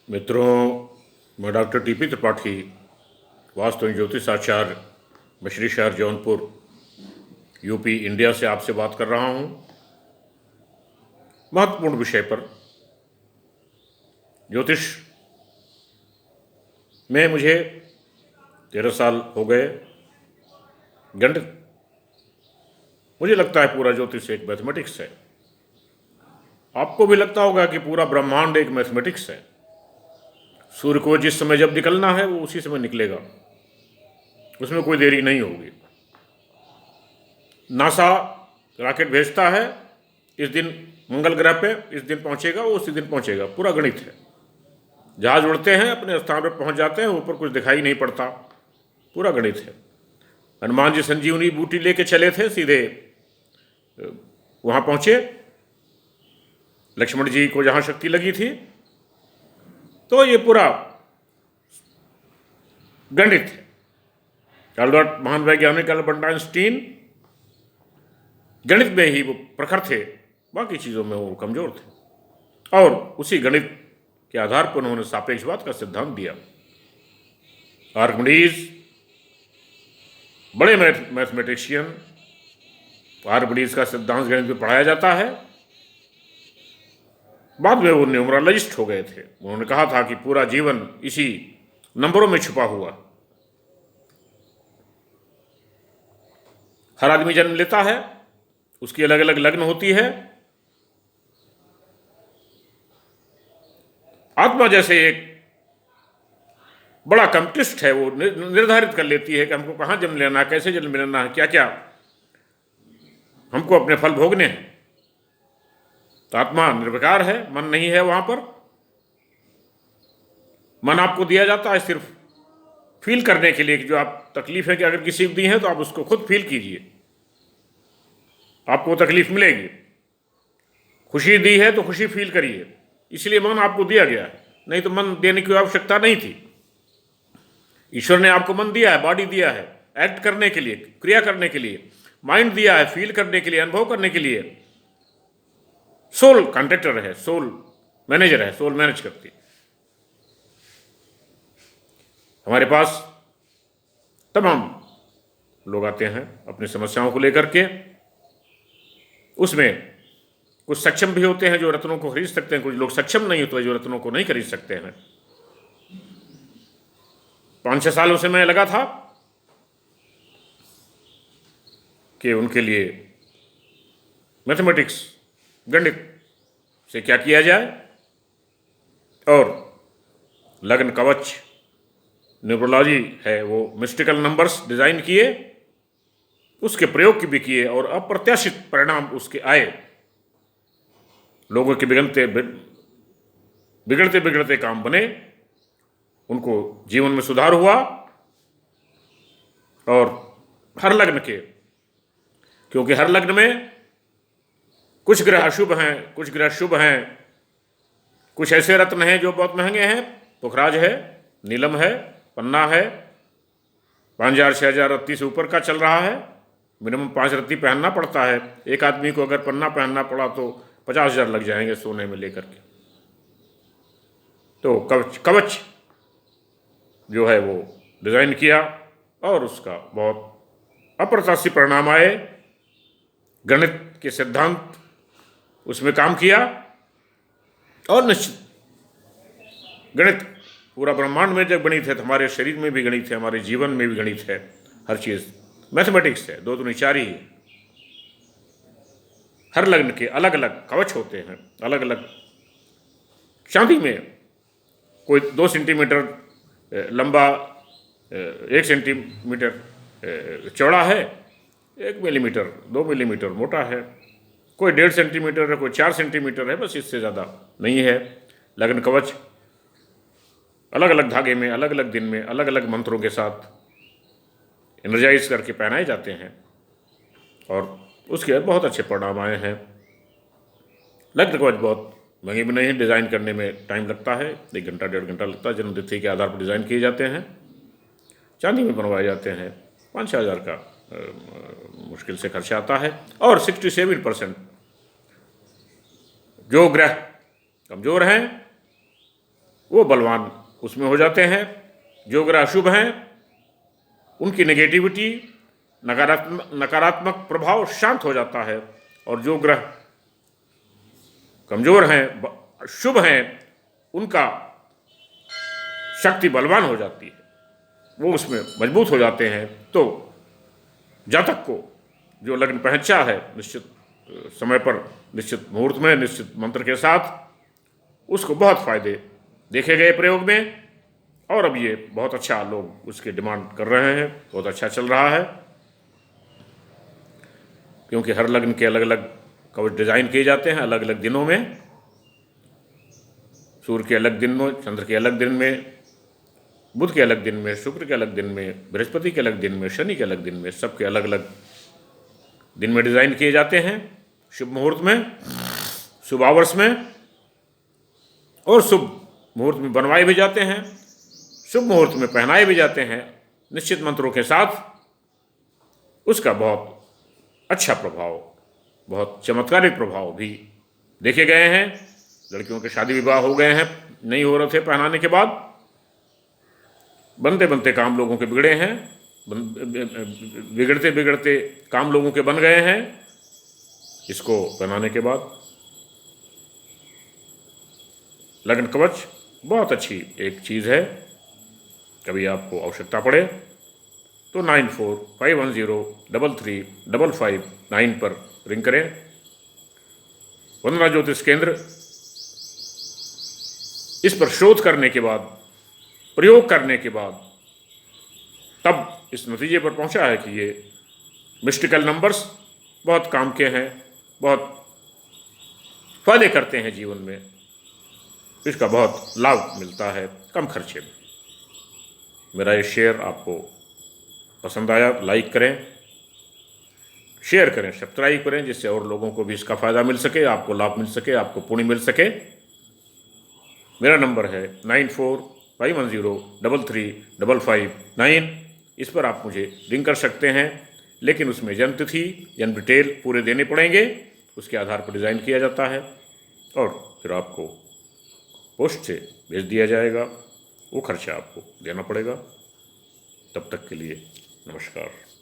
मित्रों, मैं doctor TP Tripathi, vastu एवं ज्योतिष आचार्य, मछली शहर जौनपुर, यूपी, इंडिया से आपसे बात कर रहा हूँ महत्वपूर्ण विषय पर। ज्योतिष में मुझे 13 साल हो गए। गणित, मुझे लगता है पूरा ज्योतिष एक मैथमेटिक्स है। आपको भी लगता होगा कि पूरा ब्रह्मांड एक मैथमेटिक्स है। सूर्य को जिस समय जब निकलना है वो उसी समय निकलेगा, उसमें कोई देरी नहीं होगी। नासा रॉकेट भेजता है, इस दिन मंगल ग्रह पे इस दिन पहुंचेगा, वो उसी दिन पहुंचेगा। पूरा गणित है। जहाज उड़ते हैं, अपने स्थान पर पहुंच जाते हैं, ऊपर कुछ दिखाई नहीं पड़ता, पूरा गणित है। हनुमान जी संजीवनी बूटी लेके चले थे, सीधे वहां पहुंचे। लक्ष्मण जी को जहां शक्ति लगी थी, तो ये पूरा गणित है। अल्बर्ट, महान वैज्ञानिक अल्बर्ट आइंस्टीन गणित में ही वो प्रखर थे, बाकी चीज़ों में वो कमज़ोर थे। और उसी गणित के आधार पर उन्होंने सापेक्षवाद का सिद्धांत दिया। आर्किमिडीज बड़े मैथमेटिशियन, आर्किमिडीज का सिद्धांत गणित में पढ़ाया जाता है। बाद में वो न्यूमरोलॉजिस्ट हो गए थे। उन्होंने कहा था कि पूरा जीवन इसी नंबरों में छुपा हुआ। हर आदमी जन्म लेता है, उसकी अलग अलग लग्न होती है। आत्मा जैसे एक बड़ा कंप्यूटिस्ट है, वो निर्धारित कर लेती है कि हमको कहाँ जन्म लेना है, कैसे जन्म लेना है, क्या क्या हमको अपने फल भोगने हैं। तो आत्मा निर्विकार है, मन नहीं है वहां पर। मन आपको दिया जाता है सिर्फ फील करने के लिए कि जो आप तकलीफ है कि अगर किसी को दी है तो आप उसको खुद फील कीजिए, आपको तकलीफ मिलेगी। खुशी दी है तो खुशी फील करिए, इसलिए मन आपको दिया गया है, नहीं तो मन देने की आवश्यकता नहीं थी। ईश्वर ने आपको मन दिया है, बॉडी दिया है एक्ट करने के लिए, क्रिया करने के लिए। माइंड दिया है फील करने के लिए, अनुभव करने के लिए। सोल कॉन्ट्रैक्टर है, सोल मैनेजर है, सोल मैनेज करती है। हमारे पास तमाम लोग आते हैं अपनी समस्याओं को लेकर के। उसमें कुछ सक्षम भी होते हैं जो रत्नों को खरीद सकते हैं, कुछ लोग सक्षम नहीं होते जो रत्नों को नहीं खरीद सकते हैं। 5-6 सालों से मैं लगा था कि उनके लिए मैथमेटिक्स, गणित से क्या किया जाए। और लग्न कवच न्यूमरोलॉजी है, वो मिस्टिकल नंबर्स डिजाइन किए, उसके प्रयोग भी किए और अप्रत्याशित परिणाम उसके आए। लोगों के बिगड़ते बिगड़ते काम बने, उनको जीवन में सुधार हुआ। और हर लग्न के, क्योंकि हर लग्न में कुछ ग्रह अशुभ हैं, कुछ ग्रह शुभ हैं। कुछ ऐसे रत्न हैं जो बहुत महंगे हैं, पुखराज है, नीलम है, पन्ना है, 5000-6000 रत्ती से ऊपर का चल रहा है। मिनिमम 5 रत्ती पहनना पड़ता है। एक आदमी को अगर पन्ना पहनना पड़ा तो 50,000 लग जाएंगे सोने में लेकर के। तो कवच जो है वो डिजाइन किया और उसका बहुत अप्रत्याशित परिणाम आए। गणित के सिद्धांत उसमें काम किया और निश्चित गणित पूरा ब्रह्मांड में जब गणित है तो हमारे शरीर में भी गणित है, हमारे जीवन में भी गणित है। हर चीज मैथमेटिक्स है। 2 दूनी 4 ही। हर लग्न के अलग अलग कवच होते हैं, अलग अलग। चांदी में कोई 2 सेंटीमीटर लंबा, 1 सेंटीमीटर चौड़ा है, 1 मिलीमीटर 2 मिलीमीटर मोटा है, कोई 1.5 सेंटीमीटर है, कोई 4 सेंटीमीटर है, बस इससे ज़्यादा नहीं है। लग्न कवच अलग अलग धागे में, अलग अलग दिन में, अलग अलग मंत्रों के साथ एनर्जाइज करके पहनाए जाते हैं और उसके बहुत अच्छे परिणाम आए हैं। लग्न कवच बहुत महंगे भी नहीं है, डिज़ाइन करने में टाइम लगता है, 1 घंटा 1.5 घंटा लगता है। जन्मतिथि के आधार पर डिज़ाइन किए जाते हैं, चांदी में बनवाए जाते हैं। 5-6 हज़ार का मुश्किल से खर्चा आता है। और 67% जो ग्रह कमज़ोर हैं वो बलवान उसमें हो जाते हैं। जो ग्रह शुभ हैं उनकी नेगेटिविटी, नकारात्मक प्रभाव शांत हो जाता है, और जो ग्रह कमजोर हैं, शुभ हैं, उनका शक्ति बलवान हो जाती है, वो उसमें मजबूत हो जाते हैं। तो जातक को जो लग्न पहचा है, निश्चित समय पर, निश्चित मुहूर्त में, निश्चित मंत्र के साथ, उसको बहुत फायदे देखे गए प्रयोग में, और अब ये बहुत अच्छा लोग उसके डिमांड कर रहे हैं, बहुत अच्छा चल रहा है। क्योंकि हर लग्न के अलग अलग कवच डिजाइन किए जाते हैं, अलग अलग दिनों में, सूर्य के अलग दिन में, चंद्र के अलग दिन में, बुध के अलग दिन में, शुक्र के अलग दिन में, बृहस्पति के अलग दिन में, शनि के अलग दिन में, सबके अलग अलग दिन में डिजाइन किए जाते हैं, शुभ मुहूर्त में, शुभ आवर्स में, और शुभ मुहूर्त में बनवाए भी जाते हैं, शुभ मुहूर्त में पहनाए भी जाते हैं, निश्चित मंत्रों के साथ। उसका बहुत अच्छा प्रभाव, बहुत चमत्कारिक प्रभाव भी देखे गए हैं। लड़कियों के शादी विवाह हो गए हैं, नहीं हो रहे थे पहनाने के बाद, बनते बनते काम लोगों के बिगड़े हैं, बिगड़ते बिगड़ते काम लोगों के बन गए हैं इसको पहनाने के बाद। लग्न कवच बहुत अच्छी एक चीज़ है। कभी आपको आवश्यकता पड़े तो 9451033559 पर रिंग करें। वंदना ज्योतिष केंद्र इस पर शोध करने के बाद, प्रयोग करने के बाद, तब इस नतीजे पर पहुंचा है कि ये मिस्टिकल नंबर्स बहुत काम के हैं, बहुत फायदे करते हैं जीवन में, इसका बहुत लाभ मिलता है कम खर्चे में। मेरा ये शेयर आपको पसंद आया, लाइक करें, शेयर करें, सब्सक्राइब करें, जिससे और लोगों को भी इसका फ़ायदा मिल सके, आपको लाभ मिल सके, आपको पुण्य मिल सके। मेरा नंबर है 9451033559। इस पर आप मुझे रिंग कर सकते हैं, लेकिन उसमें जन्म तिथि, जन्म डिटेल पूरे देने पड़ेंगे, उसके आधार पर डिज़ाइन किया जाता है, और फिर आपको पोस्ट से भेज दिया जाएगा। वो खर्चा आपको देना पड़ेगा। तब तक के लिए नमस्कार।